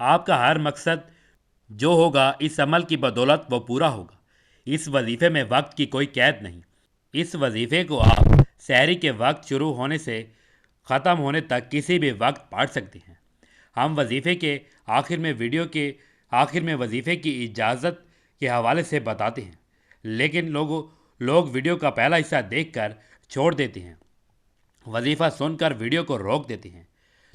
آپ کا ہر مقصد جو ہوگا اس عمل کی بدولت وہ پورا ہوگا۔ اس وظیفے میں وقت کی کوئی قید نہیں۔ اس وظیفے کو آپ سحری کے وقت شروع ہونے سے ختم ہونے تک کسی بھی وقت پڑھ سکتے ہیں۔ ہم وظیفے کے آخر میں ویڈیو کے آخر میں وظیفے کی اجازت کے حوالے سے بتاتے ہیں، لیکن لوگ ویڈیو کا پہلا حصہ دیکھ کر چھوڑ دیتے ہیں، وظیفہ سن کر ویڈیو کو روک دیتے ہیں۔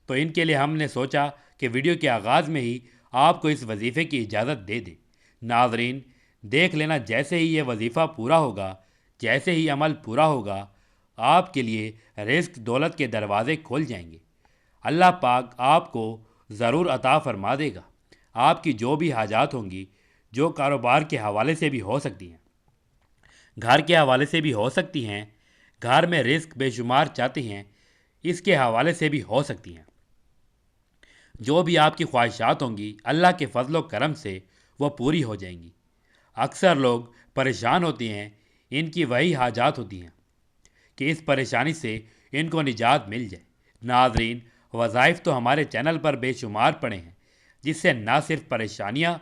تو ان کے لیے ہم نے سوچا کہ ویڈیو کے آغاز میں ہی آپ کو اس وظیفے کی اجازت دے دیں۔ ناظرین، دیکھ لینا جیسے ہی یہ وظیفہ پورا ہوگا، جیسے ہی عمل پورا ہوگا، آپ کے لیے رزق دولت کے دروازے کھل جائیں گے۔ اللہ پاک آپ کو ضرور عطا فرما دے گا۔ آپ کی جو بھی حاجات ہوں گی، جو کاروبار کے حوالے سے بھی ہو سکتی ہیں، گھر کے حوالے سے بھی ہو سکتی ہیں، گھر میں رزق بے شمار چاہتے ہیں، اس کے حوالے سے بھی ہو سکتی ہیں۔ جو بھی آپ کی خواہشات ہوں گی، اللہ کے فضل و کرم سے وہ پوری ہو جائیں گی۔ اکثر لوگ پریشان ہوتے ہیں، ان کی وہی حاجات ہوتی ہیں کہ اس پریشانی سے ان کو نجات مل جائے۔ ناظرین، وظائف تو ہمارے چینل پر بے شمار پڑے ہیں، جس سے نہ صرف پریشانیاں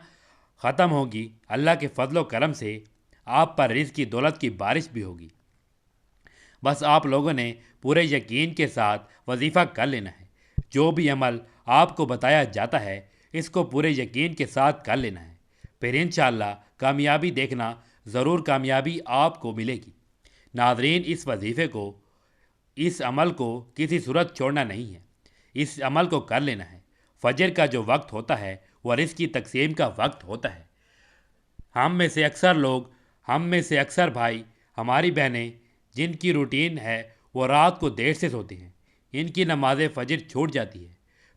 ختم ہوگی، اللہ کے فضل و کرم سے آپ پر رزق کی دولت کی بارش بھی ہوگی۔ بس آپ لوگوں نے پورے یقین کے ساتھ وظیفہ کر لینا ہے۔ جو بھی عمل آپ کو بتایا جاتا ہے، اس کو پورے یقین کے ساتھ کر لینا ہے، پھر انشاءاللہ کامیابی دیکھنا، ضرور کامیابی آپ کو ملے گی۔ ناظرین، اس وظیفے کو، اس عمل کو کسی صورت چھوڑنا نہیں ہے، اس عمل کو کر لینا ہے۔ فجر کا جو وقت ہوتا ہے وہ رزق کی تقسیم کا وقت ہوتا ہے۔ ہم میں سے اکثر بھائی، ہماری بہنیں جن کی روٹین ہے وہ رات کو دیر سے سوتے ہیں، ان کی نماز فجر چھوٹ جاتی ہے،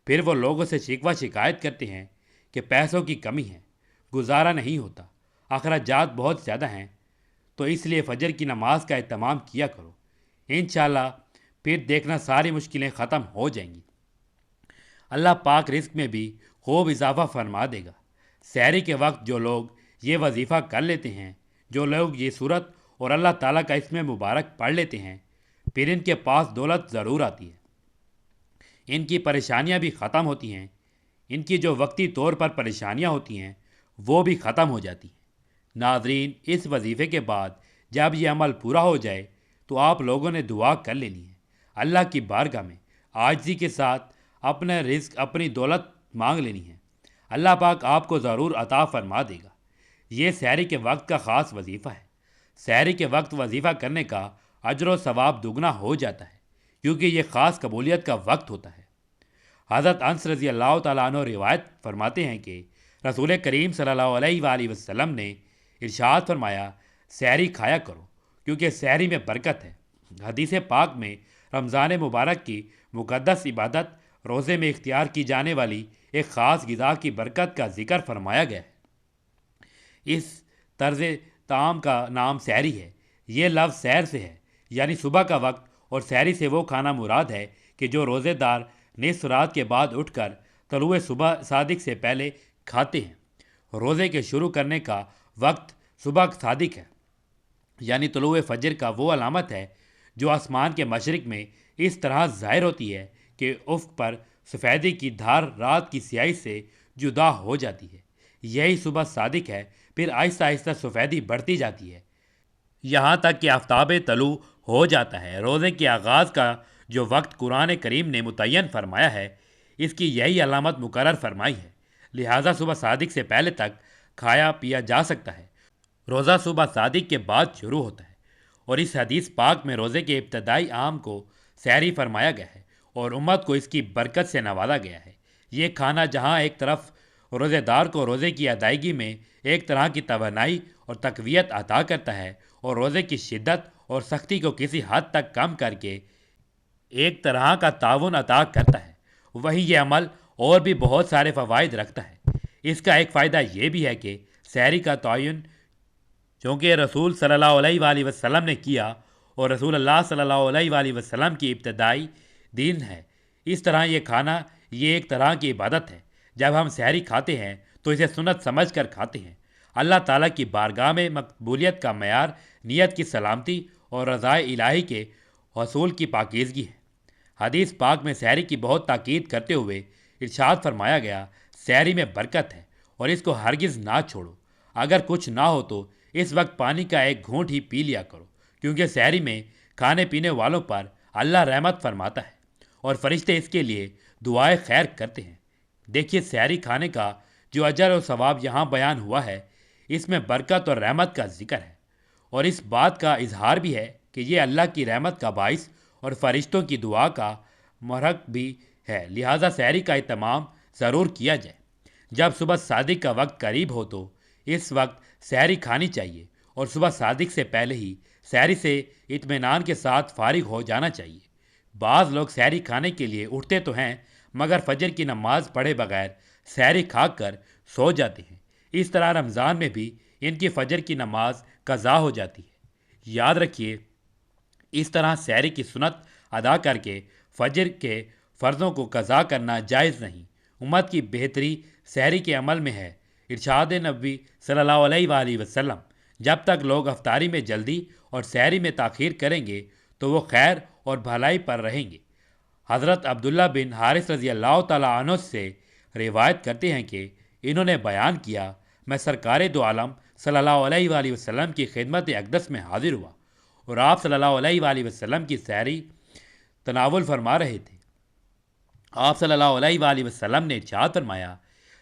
پھر وہ لوگوں سے شکوہ شکایت کرتے ہیں کہ پیسوں کی کمی ہے، گزارا نہیں ہوتا، اخراجات بہت زیادہ ہیں، تو اس لیے فجر کی نماز کا اہتمام کیا کرو۔ انشاءاللہ پھر دیکھنا ساری مشکلیں ختم ہو جائیں گی۔ اللہ پاک رزق میں بھی خوب اضافہ فرما دے گا۔ سحری کے وقت جو لوگ یہ وظیفہ کر لیتے ہیں، جو لوگ یہ صورت اور اللہ تعالیٰ کا اسم مبارک پڑھ لیتے ہیں، پھر ان کے پاس دولت ضرور آتی ہے، ان کی پریشانیاں بھی ختم ہوتی ہیں، ان کی جو وقتی طور پر پریشانیاں ہوتی ہیں وہ بھی ختم ہو جاتی ہیں۔ ناظرین، اس وظیفے کے بعد جب یہ عمل پورا ہو جائے تو آپ لوگوں نے دعا کر لینی ہے، اللہ کی بارگاہ میں عاجزی کے ساتھ اپنا رزق، اپنی دولت مانگ لینی ہے۔ اللہ پاک آپ کو ضرور عطا فرما دے گا۔ یہ سحری کے وقت کا خاص وظیفہ ہے۔ سحری کے وقت وظیفہ کرنے کا اجر و ثواب دگنا ہو جاتا ہے، کیونکہ یہ خاص قبولیت کا وقت ہوتا ہے۔ حضرت انس رضی اللہ تعالیٰ عنہ روایت فرماتے ہیں کہ رسول کریم صلی اللہ علیہ وآلہ وسلم نے ارشاد فرمایا، سحری کھایا کرو کیونکہ سحری میں برکت ہے۔ حدیث پاک میں رمضان مبارک کی مقدس عبادت روزے میں اختیار کی جانے والی ایک خاص غذا کی برکت کا ذکر فرمایا گیا ہے۔ اس طرز طعام کا نام سحری ہے۔ یہ لفظ سحر سے ہے، یعنی صبح کا وقت، اور سحری سے وہ کھانا مراد ہے کہ جو روزے دار نصف رات کے بعد اٹھ کر طلوع صبح صادق سے پہلے کھاتے ہیں۔ روزے کے شروع کرنے کا وقت صبح صادق ہے، یعنی طلوع فجر کا وہ علامت ہے جو آسمان کے مشرق میں اس طرح ظاہر ہوتی ہے کہ افق پر سفیدی کی دھار رات کی سیاہی سے جدا ہو جاتی ہے۔ یہی صبح صادق ہے۔ پھر آہستہ آہستہ سفیدی بڑھتی جاتی ہے، یہاں تک کہ آفتاب طلوع ہو جاتا ہے۔ روزے کے آغاز کا جو وقت قرآن کریم نے متعین فرمایا ہے، اس کی یہی علامت مقرر فرمائی ہے، لہٰذا صبح صادق سے پہلے تک کھایا پیا جا سکتا ہے۔ روزہ صبح صادق کے بعد شروع ہوتا ہے، اور اس حدیث پاک میں روزے کے ابتدائی عام کو سحری فرمایا گیا ہے اور امت کو اس کی برکت سے نوازا گیا ہے۔ یہ کھانا جہاں ایک طرف روزے دار کو روزے کی ادائیگی میں ایک طرح کی توانائی اور تقویت عطا کرتا ہے، اور روزے کی شدت اور سختی کو کسی حد تک کم کر کے ایک طرح کا تعاون عطا کرتا ہے، وہیں یہ عمل اور بھی بہت سارے فوائد رکھتا ہے۔ اس کا ایک فائدہ یہ بھی ہے کہ سحری کا تعین چونکہ رسول صلی اللہ علیہ وآلہ وسلم نے کیا اور رسول اللہ صلی اللہ علیہ وآلہ وسلم کی ابتدائی دین ہے، اس طرح یہ کھانا یہ ایک طرح کی عبادت ہے۔ جب ہم سحری کھاتے ہیں تو اسے سنت سمجھ کر کھاتے ہیں۔ اللہ تعالیٰ کی بارگاہ میں مقبولیت کا معیار نیت کی سلامتی اور رضائے الہی کے حصول کی پاکیزگی ہے۔ حدیث پاک میں سحری کی بہت تاکید کرتے ہوئے ارشاد فرمایا گیا، سحری میں برکت ہے اور اس کو ہرگز نہ چھوڑو۔ اگر کچھ نہ ہو تو اس وقت پانی کا ایک گھونٹ ہی پی لیا کرو، کیونکہ سحری میں کھانے پینے والوں پر اللہ رحمت فرماتا ہے اور فرشتے اس کے لیے دعائیں خیر کرتے ہیں۔ دیکھیے، سحری کھانے کا جو اجر اور ثواب یہاں بیان ہوا ہے، اس میں برکت اور رحمت کا ذکر ہے، اور اس بات کا اظہار بھی ہے کہ یہ اللہ کی رحمت کا باعث اور فرشتوں کی دعا کا محرک بھی ہے، لہٰذا سحری کا اہتمام ضرور کیا جائے۔ جب صبح صادق کا وقت قریب ہو تو اس وقت سحری کھانی چاہیے، اور صبح صادق سے پہلے ہی سحری سے اطمینان کے ساتھ فارغ ہو جانا چاہیے۔ بعض لوگ سحری کھانے کے لیے اٹھتے تو ہیں، مگر فجر کی نماز پڑھے بغیر سحری کھا کر سو جاتے ہیں۔ اس طرح رمضان میں بھی ان کی فجر کی نماز قضا ہو جاتی ہے۔ یاد رکھیے، اس طرح سحری کی سنت ادا کر کے فجر کے فرضوں کو قضا کرنا جائز نہیں۔ امت کی بہتری سحری کے عمل میں ہے۔ ارشاد نبی صلی اللہ علیہ وآلہ وسلم، جب تک لوگ افطاری میں جلدی اور سحری میں تاخیر کریں گے تو وہ خیر اور بھلائی پر رہیں گے۔ حضرت عبداللہ بن حارث رضی اللہ تعالیٰ عنہ سے روایت کرتے ہیں کہ انہوں نے بیان کیا، میں سرکار دو عالم صلی اللہ علیہ وآلہ وسلم کی خدمت اقدس میں حاضر ہوا اور آپ صلی اللہ علیہ وآلہ وسلم کی سحری تناول فرما رہے تھے۔ آپ صلی اللہ علیہ وآلہ وسلم نے ارشاد فرمایا،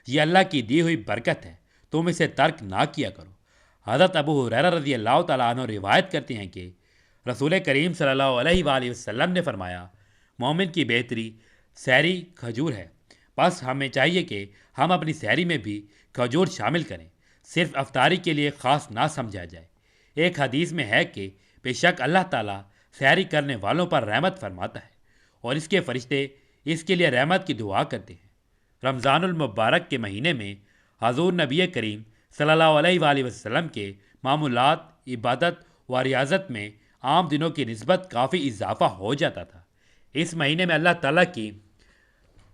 یہ اللہ کی دی ہوئی برکت ہے، تم اسے ترک نہ کیا کرو۔ حضرت ابو ہریرہ رضی اللہ تعالیٰ عنہ روایت کرتے ہیں کہ رسول کریم صلی اللہ علیہ وآلہ وسلم نے فرمایا، مومن کی بہتری سحری کھجور ہے، بس ہمیں چاہیے کہ ہم اپنی سحری میں بھی کھجور شامل کریں، صرف افطاری کے لیے خاص نہ سمجھا جائے۔ ایک حدیث میں ہے کہ بے شک اللہ تعالیٰ سحری کرنے والوں پر رحمت فرماتا ہے اور اس کے فرشتے اس کے لیے رحمت کی دعا کرتے ہیں۔ رمضان المبارک کے مہینے میں حضور نبی کریم صلی اللہ علیہ وآلہ وسلم کے معمولات، عبادت و ریاضت میں عام دنوں کی نسبت کافی اضافہ ہو جاتا تھا۔ اس مہینے میں اللہ تعالیٰ کی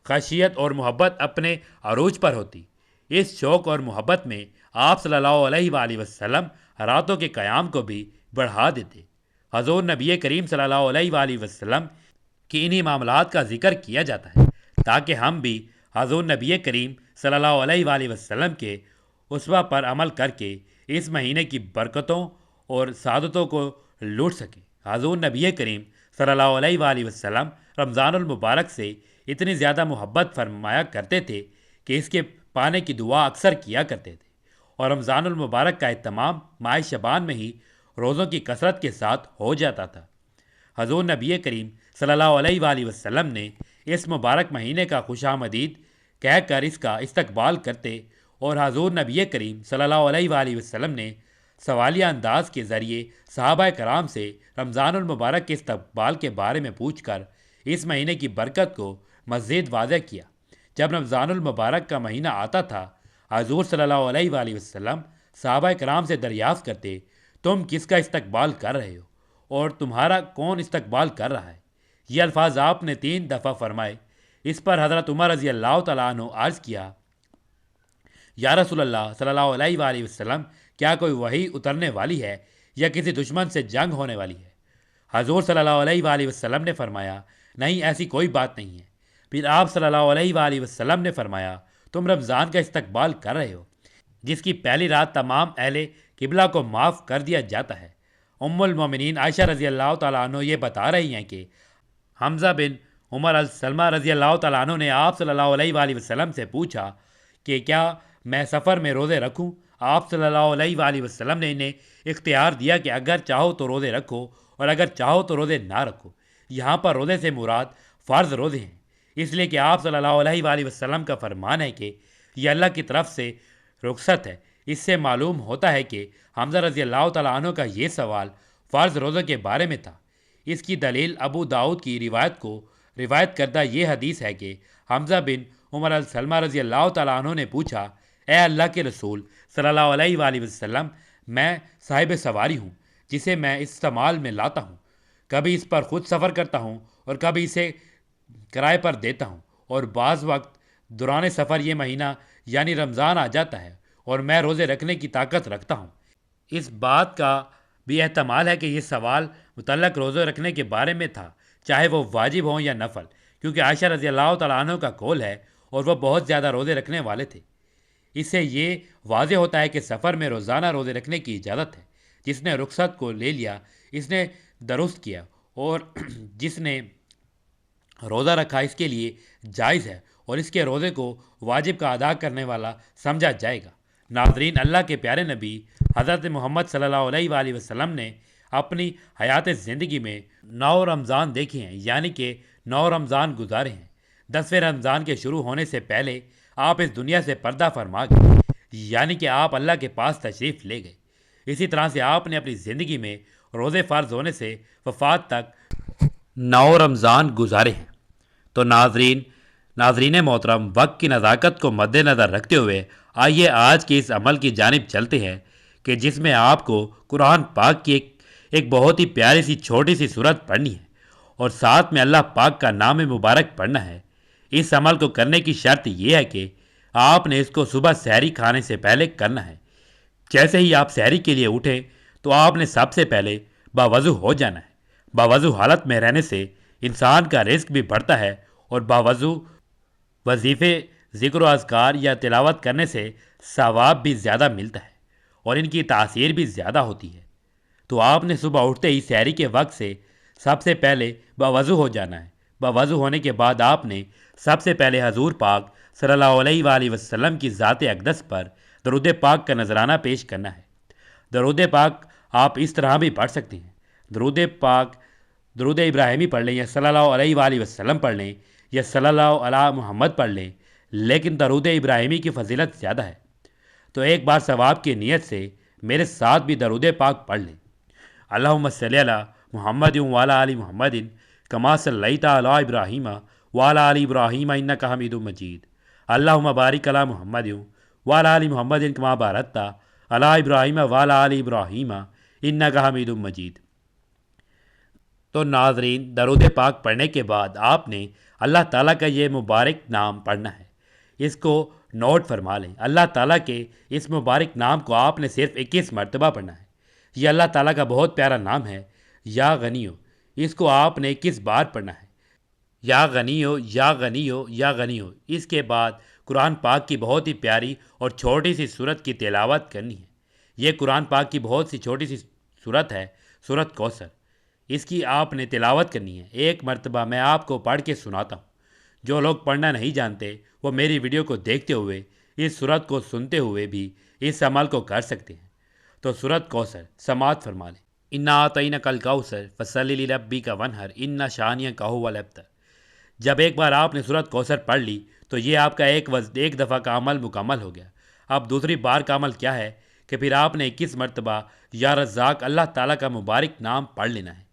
خشیت اور محبت اپنے عروج پر ہوتی۔ اس شوق اور محبت میں آپ صلی اللہ علیہ وآلہ وسلم راتوں کے قیام کو بھی بڑھا دیتے۔ حضور نبی کریم صلی اللہ علیہ وآلہ وسلم کی انہی معاملات کا ذکر کیا جاتا ہے تاکہ ہم بھی حضور نبی کریم صلی اللہ علیہ وآلہ وسلم کے اسوہ پر عمل کر کے اس مہینے کی برکتوں اور سعادتوں کو لوٹ سکیں۔ حضور نبی کریم صلی اللہ علیہ وآلہ وسلم رمضان المبارک سے اتنی زیادہ محبت فرمایا کرتے تھے کہ اس کے پانے کی دعا اکثر کیا کرتے تھے، اور رمضان المبارک کا اہتمام ماہ شعبان میں ہی روزوں کی کثرت کے ساتھ ہو جاتا تھا۔ حضور نبی کریم صلی اللہ علیہ وآلہ وسلم نے اس مبارک مہینے کا خوش آمدید کہہ کر اس کا استقبال کرتے، اور حضور نبی کریم صلی اللہ علیہ وآلہ وسلم نے سوالیہ انداز کے ذریعے صحابہ کرام سے رمضان المبارک کے استقبال کے بارے میں پوچھ کر اس مہینے کی برکت کو مزید واضح کیا۔ جب رمضان المبارک کا مہینہ آتا تھا، حضور صلی اللہ علیہ وآلہ وسلم صحابہ کرام سے دریافت کرتے، تم کس کا استقبال کر رہے ہو اور تمہارا کون استقبال کر رہا ہے؟ یہ الفاظ آپ نے 3 دفعہ فرمائے۔ اس پر حضرت عمر رضی اللہ تعالیٰ عنہ عرض کیا، یا رسول اللہ صلی اللہ علیہ وآلہ وسلم، کیا کوئی وحی اترنے والی ہے یا کسی دشمن سے جنگ ہونے والی ہے؟ حضور صلی اللہ علیہ وآلہ وسلم نے فرمایا، نہیں، ایسی کوئی بات نہیں ہے۔ پھر آپ صلی اللہ علیہ وآلہ وسلم نے فرمایا، تم رمضان کا استقبال کر رہے ہو، جس کی پہلی رات تمام اہل قبلہ کو معاف کر دیا جاتا ہے۔ ام المومنین عائشہ رضی اللہ تعالیٰ عنہ یہ بتا رہی ہیں کہ حمزہ بن عمر السلمہ رضی اللہ تعالیٰ عنہ نے آپ صلی اللہ علیہ وآلہ وسلم سے پوچھا کہ کیا میں سفر میں روزے رکھوں؟ آپ صلی اللہ علیہ وآلہ وسلم نے انہیں اختیار دیا کہ اگر چاہو تو روزے رکھو اور اگر چاہو تو روزے نہ رکھو۔ یہاں پر روزے سے مراد فرض روزے ہیں، اس لیے کہ آپ صلی اللہ علیہ وآلہ وسلم کا فرمان ہے کہ یہ اللہ کی طرف سے رخصت ہے۔ اس سے معلوم ہوتا ہے کہ حمزہ رضی اللہ تعالیٰ عنہ کا یہ سوال فرض روزوں کے بارے میں تھا۔ اس کی دلیل ابو داؤد کی روایت کردہ یہ حدیث ہے کہ حمزہ بن عمر السلمہ رضی اللہ تعالیٰ عنہ نے پوچھا، اے اللہ کے رسول صلی اللہ علیہ وآلہ وسلم، میں صاحب سواری ہوں جسے میں استعمال میں لاتا ہوں، کبھی اس پر خود سفر کرتا ہوں اور کبھی اسے کرائے پر دیتا ہوں، اور بعض وقت دوران سفر یہ مہینہ یعنی رمضان آ جاتا ہے اور میں روزے رکھنے کی طاقت رکھتا ہوں۔ اس بات کا بھی احتمال ہے کہ یہ سوال متعلق روزے رکھنے کے بارے میں تھا، چاہے وہ واجب ہوں یا نفل، کیونکہ عائشہ رضی اللہ تعالیٰ عنہ کا قول ہے، اور وہ بہت زیادہ روزے رکھنے والے تھے۔ اس سے یہ واضح ہوتا ہے کہ سفر میں روزانہ روزے رکھنے کی اجازت ہے۔ جس نے رخصت کو لے لیا اس نے درست کیا، اور جس نے روزہ رکھا اس کے لیے جائز ہے، اور اس کے روزے کو واجب کا ادا کرنے والا سمجھا جائے گا۔ ناظرین، اللہ کے پیارے نبی حضرت محمد صلی اللہ علیہ وآلہ وسلم نے اپنی حیات زندگی میں 9 رمضان دیکھے ہیں، یعنی کہ 9 رمضان گزارے ہیں۔ 10ویں رمضان کے شروع ہونے سے پہلے آپ اس دنیا سے پردہ فرما گئے، یعنی کہ آپ اللہ کے پاس تشریف لے گئے۔ اسی طرح سے آپ نے اپنی زندگی میں روزے فرض ہونے سے وفات تک 9 رمضان گزارے ہیں۔ تو ناظرین محترم، وقت کی نزاکت کو مد نظر رکھتے ہوئے آئیے آج کے اس عمل کی جانب چلتے ہیں کہ جس میں آپ کو قرآن پاک کی ایک بہت ہی پیاری سی چھوٹی سی سورت پڑھنی ہے، اور ساتھ میں اللہ پاک کا نام مبارک پڑھنا ہے۔ اس عمل کو کرنے کی شرط یہ ہے کہ آپ نے اس کو صبح سحری کھانے سے پہلے کرنا ہے۔ جیسے ہی آپ سحری کے لیے اٹھیں تو آپ نے سب سے پہلے باوضو ہو جانا ہے۔ باوضو حالت میں رہنے سے انسان کا رزق بھی بڑھتا ہے، اور باوضو وظیفے، ذکر و اذکار یا تلاوت کرنے سے ثواب بھی زیادہ ملتا ہے، اور ان کی تاثیر بھی زیادہ ہوتی ہے۔ تو آپ نے صبح اٹھتے ہی سحری کے وقت سب سے پہلے باوضو ہو جانا ہے۔ باوضو ہونے کے بعد آپ نے سب سے پہلے حضور پاک صلی اللہ علیہ وآلہ وسلم کی ذات اقدس پر درود پاک کا نذرانہ پیش کرنا ہے۔ درود پاک آپ اس طرح بھی پڑھ سکتے ہیں۔ درود پاک درود ابراہیمی پڑھ لیں، یا صلی اللہ علیہ وآلہ وسلم پڑھ لیں، یا صلی اللہ علیہ محمد پڑھ لیں، لیکن درود ابراہیمی کی فضیلت زیادہ ہے۔ تو ایک بار ثواب کی نیت سے میرے ساتھ بھی درود پاک پڑھ لیں۔ اللہم صلی علی محمد وعلی آل محمد کما صلیت علی ابراہیم وعلی آل ابراہیم انک حمید مجید۔ اللہم بارک علی محمد وعلی آل محمد کما بارکت علی ابراہیم وعلی آل ابراہیم انک حمید مجید۔ تو ناظرین، درود پاک پڑھنے کے بعد آپ نے اللہ تعالیٰ کا یہ مبارک نام پڑھنا ہے۔ اس کو نوٹ فرما لیں۔ اللہ تعالیٰ کے اس مبارک نام کو آپ نے صرف 21 مرتبہ پڑھنا ہے۔ یہ اللہ تعالیٰ کا بہت پیارا نام ہے، یا غنیو۔ اس کو آپ نے 21 بار پڑھنا ہے، یا غنیو یا غنیو یا غنیو۔ اس کے بعد قرآن پاک کی بہت ہی پیاری اور چھوٹی سی سورت کی تلاوت کرنی ہے۔ یہ قرآن پاک کی بہت سی چھوٹی سی سورت ہے، سورت کوثر۔ اس کی آپ نے تلاوت کرنی ہے۔ ایک مرتبہ میں آپ کو پڑھ کے سناتا ہوں۔ جو لوگ پڑھنا نہیں جانتے وہ میری ویڈیو کو دیکھتے ہوئے اس سورت کو سنتے ہوئے بھی اس عمل کو کر سکتے ہیں۔ تو سورت کوثر سماعت فرما لیں۔ انا اعطینک الکوثر فصلی لربک وانحر ان شانئک ھو الابتر۔ جب ایک بار آپ نے سورت کوثر پڑھ لی تو یہ آپ کا ایک دفعہ کا عمل مکمل ہو گیا۔ اب دوسری بار کا عمل کیا ہے کہ پھر آپ نے 21 مرتبہ یا رزاق اللہ تعالیٰ کا مبارک نام پڑھ لینا ہے۔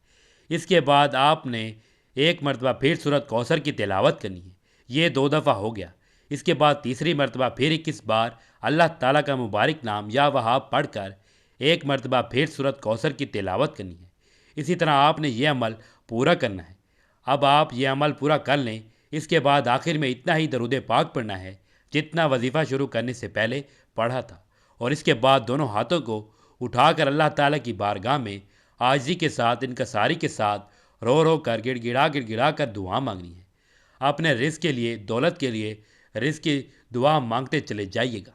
اس کے بعد آپ نے ایک مرتبہ پھر سورت کوثر کی تلاوت کرنی ہے۔ یہ 2 دفعہ ہو گیا۔ اس کے بعد تیسری مرتبہ پھر 21 بار اللہ تعالیٰ کا مبارک نام یا وہاب پڑھ کر ایک مرتبہ پھر سورت کوثر کی تلاوت کرنی ہے۔ اسی طرح آپ نے یہ عمل پورا کرنا ہے۔ اب آپ یہ عمل پورا کر لیں۔ اس کے بعد آخر میں اتنا ہی درود پاک پڑھنا ہے جتنا وظیفہ شروع کرنے سے پہلے پڑھا تھا، اور اس کے بعد دونوں ہاتھوں کو اٹھا کر اللہ تعالیٰ کی بارگاہ میں عاجزی کے ساتھ، انکساری کے ساتھ رو رو کر گڑ گڑا کر دعا مانگنی ہے۔ اپنے رزق کے لیے، دولت کے لیے رزق کی دعا مانگتے چلے جائیے گا۔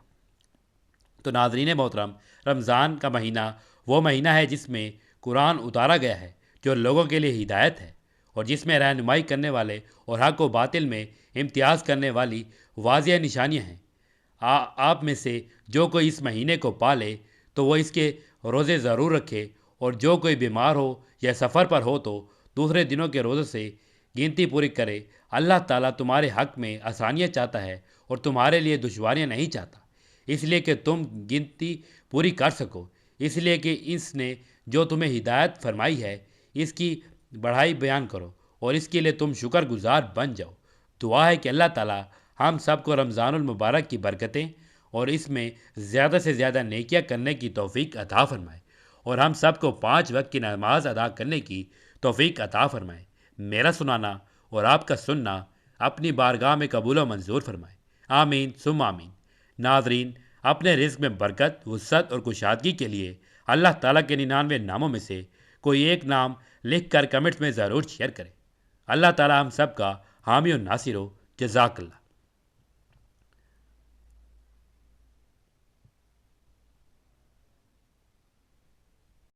تو ناظرین محترم، رمضان کا مہینہ وہ مہینہ ہے جس میں قرآن اتارا گیا ہے، جو لوگوں کے لیے ہدایت ہے، اور جس میں رہنمائی کرنے والے اور حق و باطل میں امتیاز کرنے والی واضح نشانیاں ہیں۔ آپ میں سے جو کوئی اس مہینے کو پالے تو وہ اس کے روزے ضرور رکھے، اور جو کوئی بیمار ہو یا سفر پر ہو تو دوسرے دنوں کے روزوں سے گنتی پوری کرے۔ اللہ تعالیٰ تمہارے حق میں آسانیاں چاہتا ہے اور تمہارے لیے دشواریاں نہیں چاہتا، اس لیے کہ تم گنتی پوری کر سکو۔ اس لیے کہ اس نے جو تمہیں ہدایت فرمائی ہے اس کی بڑائی بیان کرو، اور اس کے لیے تم شکر گزار بن جاؤ۔ دعا ہے کہ اللہ تعالیٰ ہم سب کو رمضان المبارک کی برکتیں اور اس میں زیادہ سے زیادہ نیکیاں کرنے کی توفیق عطا فرمائے، اور ہم سب کو 5 وقت کی نماز ادا کرنے کی توفیق عطا فرمائے۔ میرا سنانا اور آپ کا سننا اپنی بارگاہ میں قبول و منظور فرمائے۔ آمین ثم آمین۔ ناظرین، اپنے رزق میں برکت، وسعت اور کشادگی کے لیے اللہ تعالیٰ کے 99 ناموں میں سے کوئی ایک نام لکھ کر کمنٹس میں ضرور شیئر کریں۔ اللہ تعالیٰ ہم سب کا حامی و ناصر ہو۔ جزاک اللہ۔